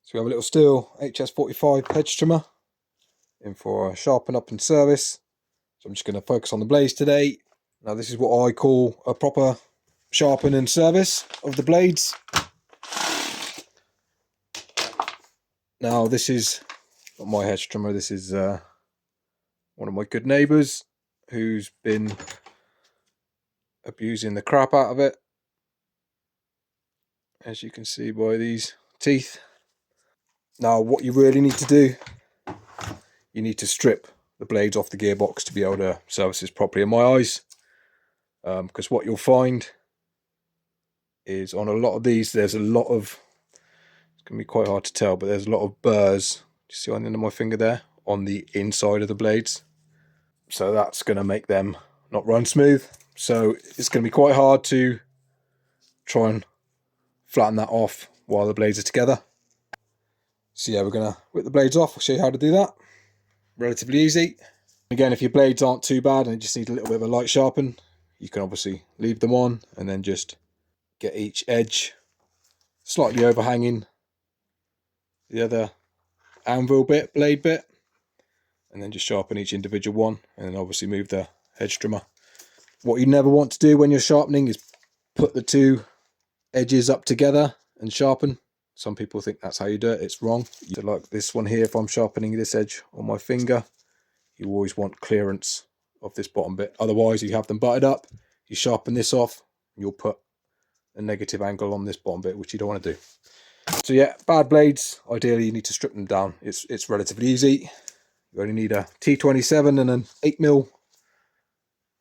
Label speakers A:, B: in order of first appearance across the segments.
A: So we have a little STIHL HS45 hedge trimmer in for a sharpen up and service. So I'm just going to focus on the blades today. Now this is what I call a proper sharpen and service of the blades. Now this is not my hedge trimmer, this is one of my good neighbours who's been abusing the crap out of it, as you can see by these teeth. Now what you really need to do, you need to strip the blades off the gearbox to be able to service this properly in my eyes, because what you'll find is on a lot of these there's a lot of, it's going to be quite hard to tell, but there's a lot of burrs, you see on the end of my finger there, on the inside of the blades. So that's going to make them not run smooth. So it's going to be quite hard to try and flatten that off while the blades are together. So yeah, we're going to whip the blades off. I'll show you how to do that. Relatively easy. Again, if your blades aren't too bad and you just need a little bit of a light sharpen, you can obviously leave them on and then just get each edge slightly overhanging the other anvil bit, blade bit, and then just sharpen each individual one, and then obviously move the hedge trimmer. What you never want to do when you're sharpening is put the two edges up together and sharpen. Some people think that's how you do it. It's wrong. So like this one here, if I'm sharpening this edge on my finger, you always want clearance of this bottom bit. Otherwise, you have them butted up, you sharpen this off, and you'll put a negative angle on this bottom bit, which you don't want to do. So yeah, bad blades, ideally you need to strip them down. It's relatively easy. You only need a T27 and an 8mm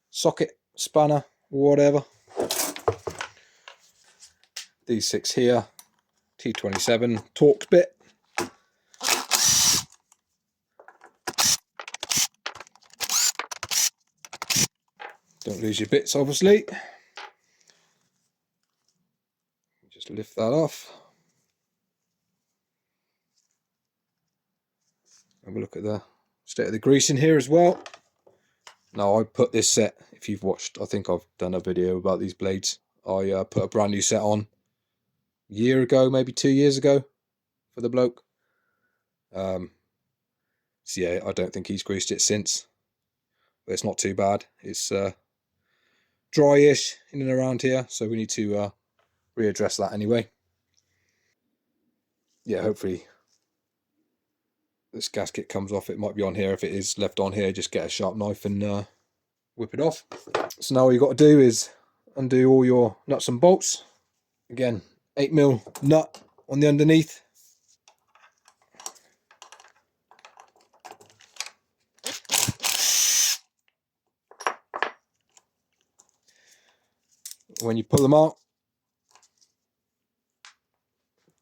A: socket, spanner, or whatever. These 6 here, T27 Torx bit. Don't lose your bits, obviously. Just lift that off. Have a look at the state of the grease in here as well. Now I put this set, if you've watched, I think I've done a video about these blades. I put a brand new set on a year ago, maybe 2 years ago, for the bloke. So yeah, I don't think he's greased it since, but it's not too bad. It's dry-ish in and around here, so we need to readdress that anyway. Yeah, hopefully this gasket comes off. It might be on here. If it is left on here, just get a sharp knife and whip it off. So now all you've got to do is undo all your nuts and bolts. Again, 8mm nut on the underneath. When you pull them out,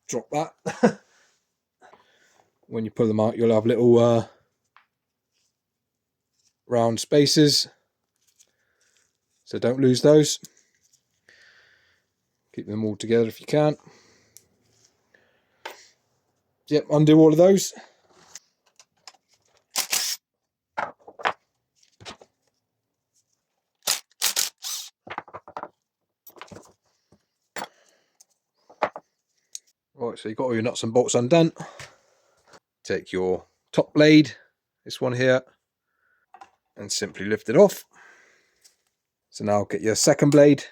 A: drop that. When you pull them out, you'll have little round spaces, so don't lose those. Keep them all together if you can. Yep, undo all of those. Right, so you've got all your nuts and bolts undone. Take your top blade, this one here, and simply lift it off. So now get your second blade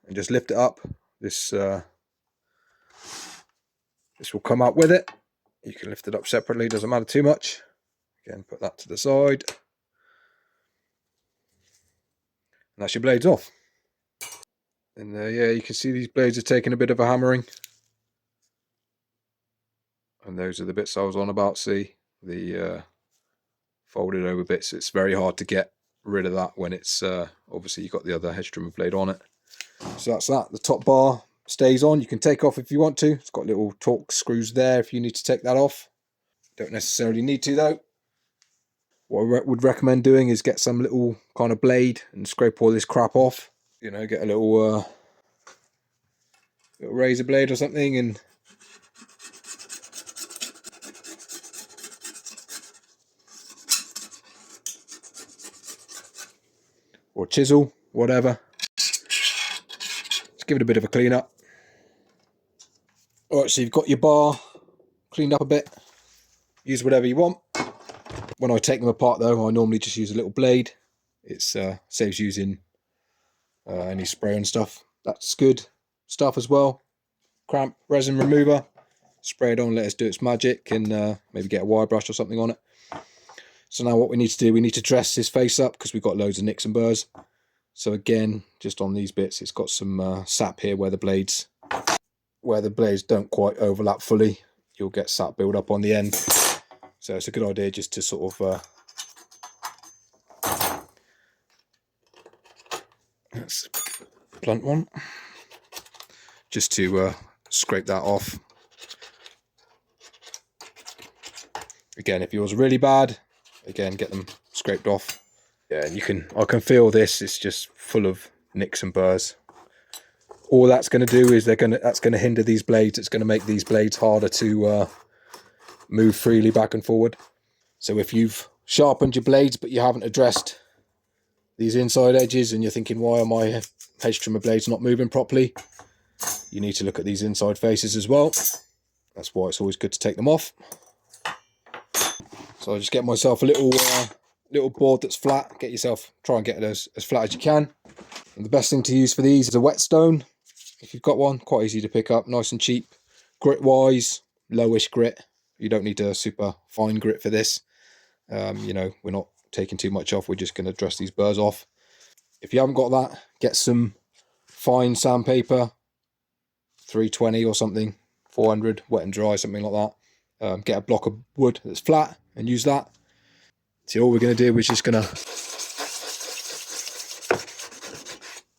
A: and just lift it up. This will come out with it. You can lift it up separately, doesn't matter too much. Again, put that to the side. And that's your blades off. And yeah, you can see these blades are taking a bit of a hammering. And those are the bits I was on about, see? The folded over bits. It's very hard to get rid of that when it's obviously you've got the other hedge trimmer blade on it. So that's that. The top bar stays on. You can take off if you want to. It's got little Torx screws there if you need to take that off. Don't necessarily need to though. What I would recommend doing is get some little kind of blade and scrape all this crap off. You know, get a little razor blade or something and or chisel, whatever. Just give it a bit of a clean up. Alright, so you've got your bar cleaned up a bit. Use whatever you want. When I take them apart though, I normally just use a little blade. It saves using any spray and stuff. That's good stuff as well. Cramp resin remover. Spray it on, let it do its magic, and maybe get a wire brush or something on it. So now what we need to do, we need to dress this face up because we've got loads of nicks and burrs. So again, just on these bits, it's got some sap here where the blades don't quite overlap fully. You'll get sap build up on the end. So it's a good idea just to sort of that's a blunt one, just to scrape that off. Again, if yours are really bad, again, get them scraped off. Yeah, and I can feel this, it's just full of nicks and burrs. All that's going to do is that's going to hinder these blades. It's going to make these blades harder to move freely back and forward. So if you've sharpened your blades but you haven't addressed these inside edges and you're thinking, why are my hedge trimmer blades not moving properly? You need to look at these inside faces as well. That's why it's always good to take them off. So I just get myself a little board that's flat. Try and get it as flat as you can. And the best thing to use for these is a whetstone. If you've got one, quite easy to pick up, nice and cheap. Grit wise, lowish grit. You don't need a super fine grit for this. You know, we're not taking too much off, we're just going to dress these burrs off. If you haven't got that, get some fine sandpaper, 320 or something, 400, wet and dry, something like that. Get a block of wood that's flat and use that. See, all we're going to do is just going to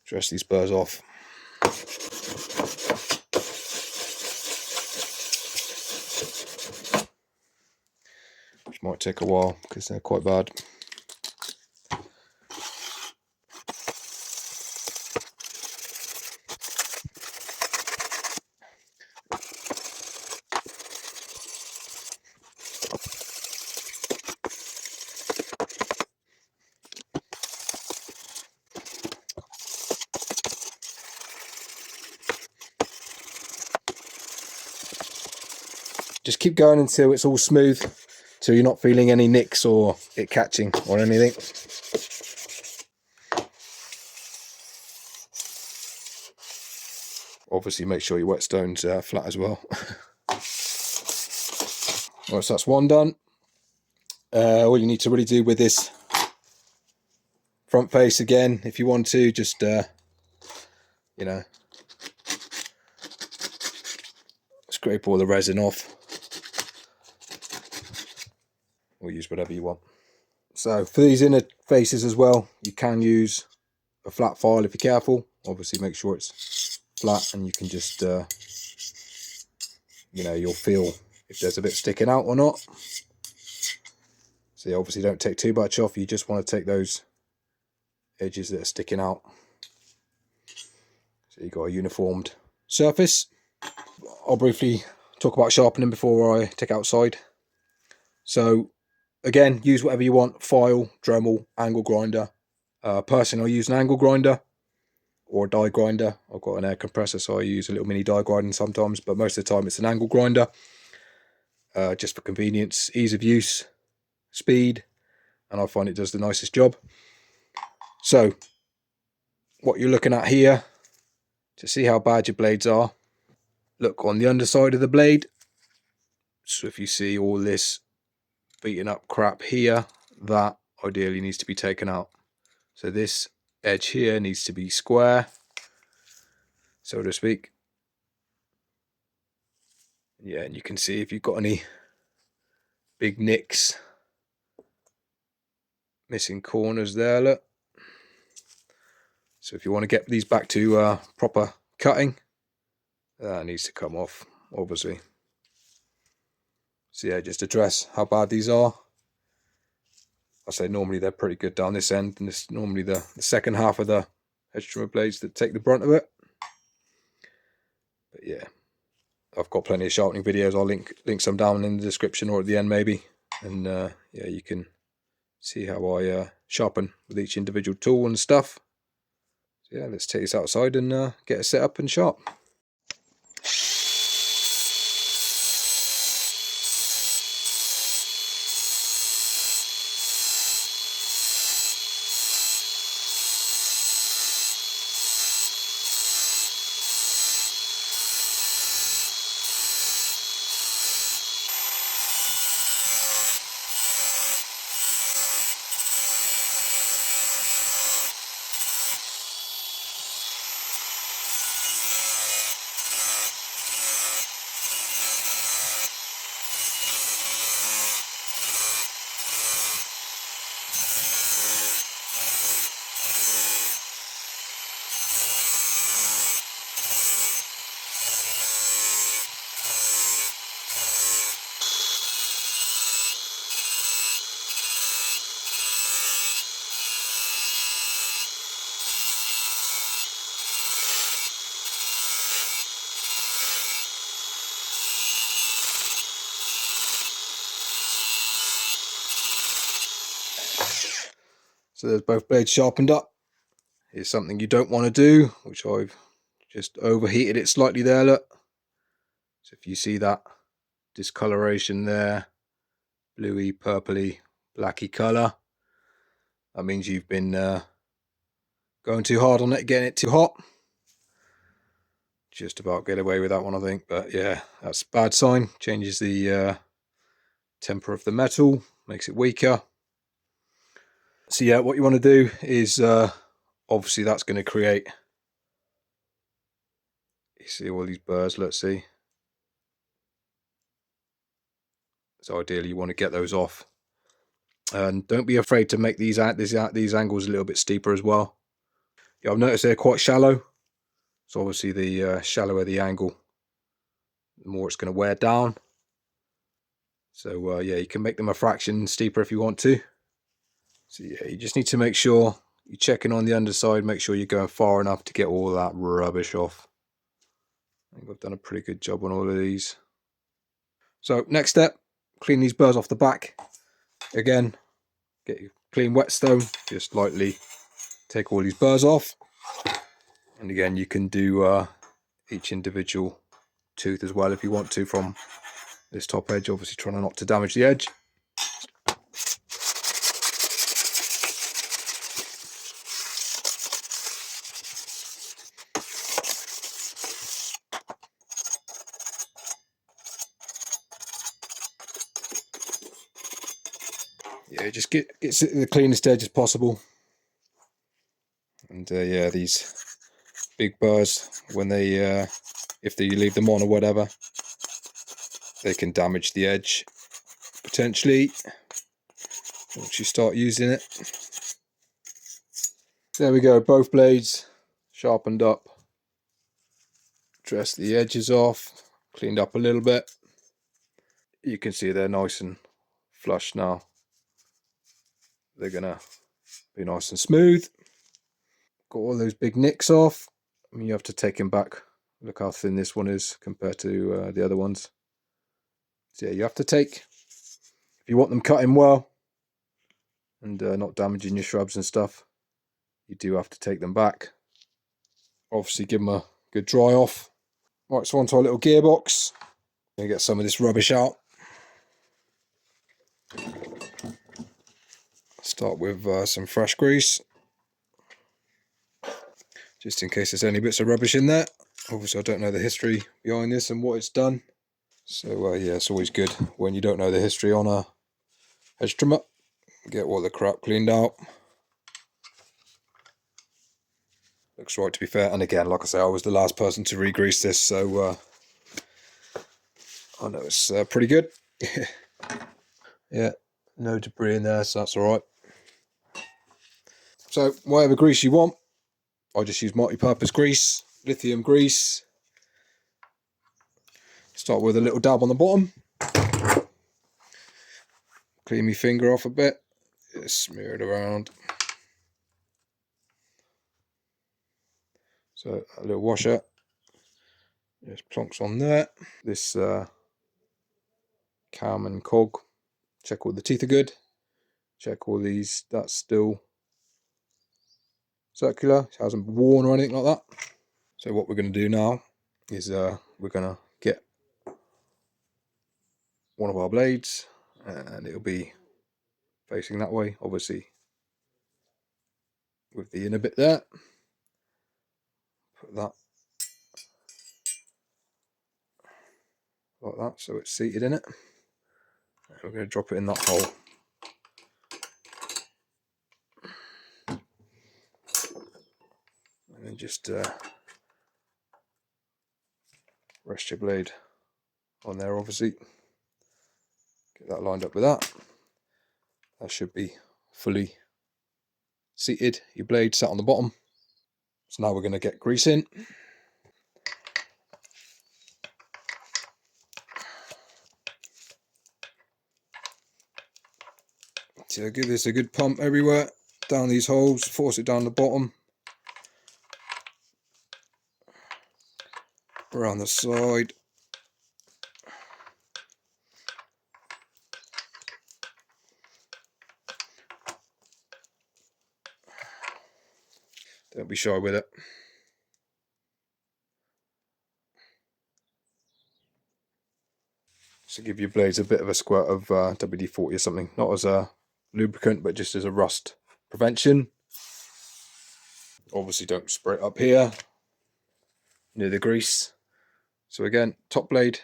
A: dress these burrs off. Which might take a while because they're quite bad. Just keep going until it's all smooth, till you're not feeling any nicks or it catching or anything. Obviously make sure your whetstone's flat as well. Right, so that's one done. All you need to really do with this front face, again, if you want to, just you know, scrape all the resin off, or use whatever you want. So for these inner faces as well, you can use a flat file if you're careful. Obviously make sure it's flat, and you can just you know, you'll feel if there's a bit sticking out or not. So you obviously don't take too much off, you just want to take those edges that are sticking out, so you've got a uniformed surface. I'll briefly talk about sharpening before I take outside. So again, use whatever you want, file, Dremel, angle grinder. Personally, I use an angle grinder or a die grinder. I've got an air compressor, so I use a little mini die grinder sometimes, but most of the time it's an angle grinder, just for convenience, ease of use, speed, and I find it does the nicest job. So what you're looking at here, to see how bad your blades are, look on the underside of the blade. So if you see all this beaten up crap here, that ideally needs to be taken out. So this edge here needs to be square, so to speak. Yeah, and you can see if you've got any big nicks, missing corners there, look. So if you want to get these back to proper cutting, that needs to come off, obviously. So yeah, just address how bad these are. I say normally they're pretty good down this end, and this is normally the second half of the hedge trimmer blades that take the brunt of it. But yeah, I've got plenty of sharpening videos. I'll link some down in the description or at the end maybe, and yeah, you can see how I sharpen with each individual tool and stuff. So yeah, let's take this outside and get it set up and sharp. So there's both blades sharpened up. Here's something you don't want to do, which I've just overheated it slightly there, look. So if you see that discoloration there, bluey, purpley, blacky colour, that means you've been going too hard on it, getting it too hot. Just about get away with that one, I think, but yeah, that's a bad sign. Changes the temper of the metal, makes it weaker. So yeah, what you want to do is obviously that's going to create, you see all these burrs, let's see. So ideally you want to get those off, and don't be afraid to make these angles a little bit steeper as well. Yeah, I've noticed they're quite shallow, so obviously the shallower the angle, the more it's going to wear down. So yeah, you can make them a fraction steeper if you want to. So yeah, you just need to make sure you're checking on the underside, make sure you're going far enough to get all that rubbish off. I think I've done a pretty good job on all of these. So next step, clean these burrs off the back. Again, get your clean whetstone, just lightly take all these burrs off. And again, you can do each individual tooth as well if you want to from this top edge, obviously trying not to damage the edge. Yeah, just get it the cleanest edge as possible. And yeah, these big burrs, when they if you leave them on or whatever, they can damage the edge potentially once you start using it. There we go, both blades sharpened up. Dress the edges off, cleaned up a little bit. You can see they're nice and flush now. They're gonna be nice and smooth. Got all those big nicks off. I mean, you have to take them back. Look how thin this one is compared to the other ones. So yeah, you have to take, if you want them cutting well and not damaging your shrubs and stuff, you do have to take them back. Obviously give them a good dry off. Right, so onto our little gearbox. Gonna get some of this rubbish out. Start with some fresh grease, just in case there's any bits of rubbish in there. Obviously I don't know the history behind this and what it's done. So yeah, it's always good when you don't know the history on a hedge trimmer. Get all the crap cleaned out. Looks right, to be fair. And again, like I say, I was the last person to re-grease this, so I know it's pretty good. Yeah, no debris in there, so that's all right. So whatever grease you want, I just use multi-purpose grease, lithium grease. Start with a little dab on the bottom. Clean my finger off a bit. Just smear it around. So a little washer just plonks on there. This cam and cog. Check all the teeth are good. Check all these. That's still circular. It hasn't worn or anything like that. So what we're going to do now is we're going to get one of our blades, and it'll be facing that way, obviously with the inner bit there. Put that like that so it's seated in it. And we're going to drop it in that hole. And then just rest your blade on there, obviously. Get that lined up with that. That should be fully seated. Your blade sat on the bottom. So now we're going to get grease in. So give this a good pump everywhere, down these holes, force it down the bottom, around the side. Don't be shy with it. So give your blades a bit of a squirt of WD-40 or something, not as a lubricant but just as a rust prevention. Obviously don't spray it up here near the grease. So again, top blade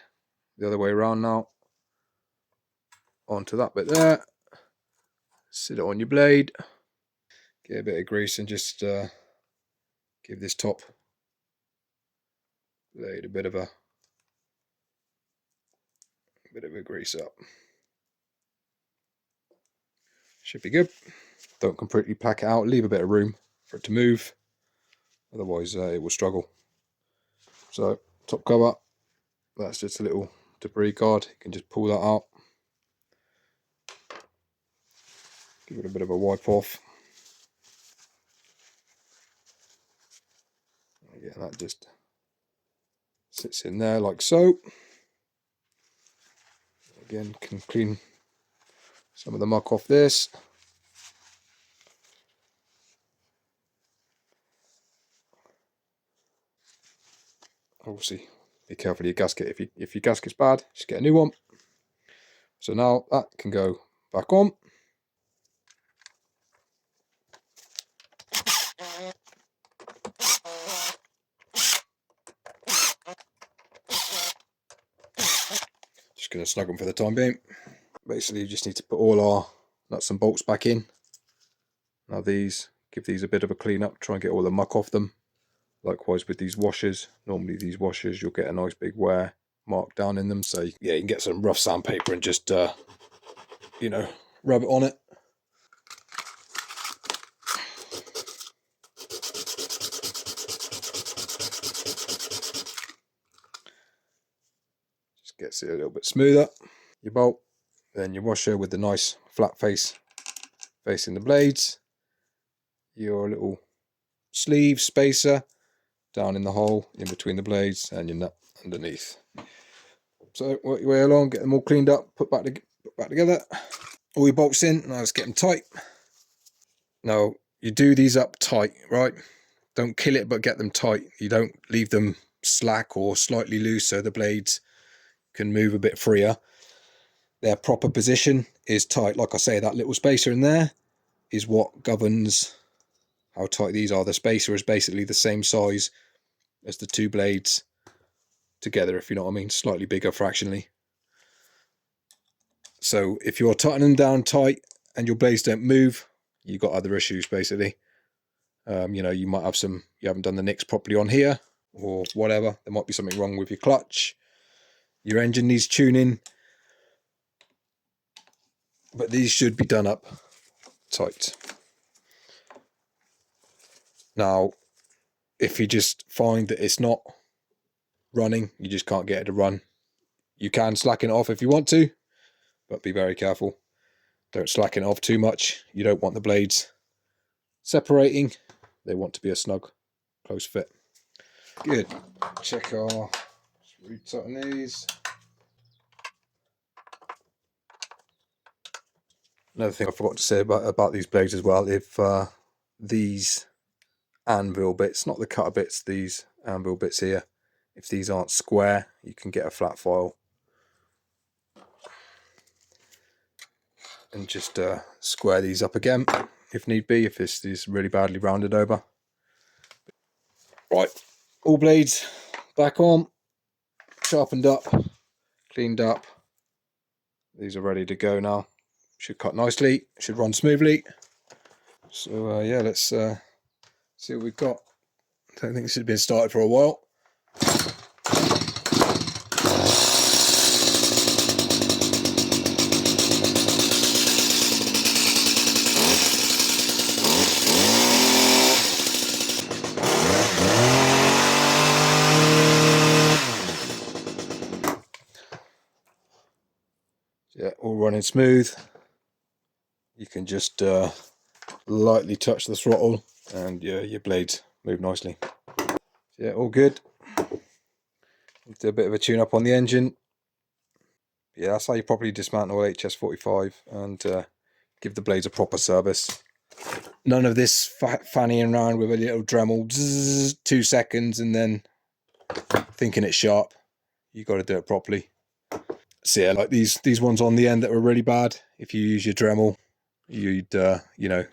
A: the other way around now, onto that bit there, sit it on your blade, get a bit of grease and just give this top blade a bit of a grease up. Should be good. Don't completely pack it out, leave a bit of room for it to move, otherwise it will struggle. So top cover, that's just a little debris guard, you can just pull that out, give it a bit of a wipe off. Yeah, that just sits in there like so. Again, can clean some of the muck off this. Obviously, be careful of your gasket. If your gasket's bad, just get a new one. So now that can go back on. Just going to snug them for the time being. Basically, you just need to put all our nuts and bolts back in. Now these, give these a bit of a clean up, try and get all the muck off them. Likewise with these washers. Normally these washers, you'll get a nice big wear mark down in them. So yeah, you can get some rough sandpaper and just, you know, rub it on it. Just gets it a little bit smoother. Your bolt, then your washer with the nice flat face facing the blades. Your little sleeve spacer down in the hole in between the blades, and your nut underneath. So work your way along, get them all cleaned up, put back together. All your bolts in, now let's get them tight. Now you do these up tight, right? Don't kill it, but get them tight. You don't leave them slack or slightly loose so the blades can move a bit freer. Their proper position is tight. Like I say, that little spacer in there is what governs how tight these are. The spacer is basically the same size as the two blades together, if you know what I mean, slightly bigger fractionally. So if you're tightening down tight and your blades don't move, you've got other issues basically. You know, you might have you haven't done the nicks properly on here or whatever. There might be something wrong with your clutch. Your engine needs tuning. But these should be done up tight. Now, if you just find that it's not running, you just can't get it to run, you can slacken it off if you want to, but be very careful. Don't slacken it off too much. You don't want the blades separating. They want to be a snug, close fit. Good. Check our retighten these. Another thing I forgot to say about these blades as well, if these anvil bits, not the cutter bits, these anvil bits here, if these aren't square, you can get a flat file and just square these up again if need be, if this is really badly rounded over. Right, all blades back on, sharpened up, cleaned up. These are ready to go now. Should cut nicely, should run smoothly. So yeah, let's see what we've got. I don't think this has been started for a while. Yeah, all running smooth. You can just lightly touch the throttle and your blades move nicely. Yeah, all good. Do a bit of a tune up on the engine. Yeah, that's how you properly dismantle HS45 and give the blades a proper service. None of this fannying around with a little Dremel, 2 seconds, and then thinking it's sharp. You got to do it properly. So yeah, like these ones on the end that were really bad. If you use your Dremel, you'd you know,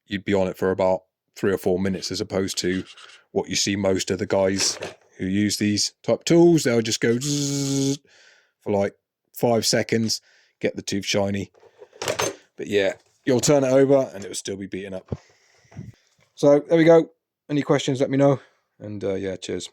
A: you'd be on it for about 3 or 4 minutes, as opposed to what you see most of the guys who use these type tools. They'll just go for like 5 seconds, get the tooth shiny. But yeah, you'll turn it over and it will still be beaten up. So there we go. Any questions, let me know. And yeah, cheers.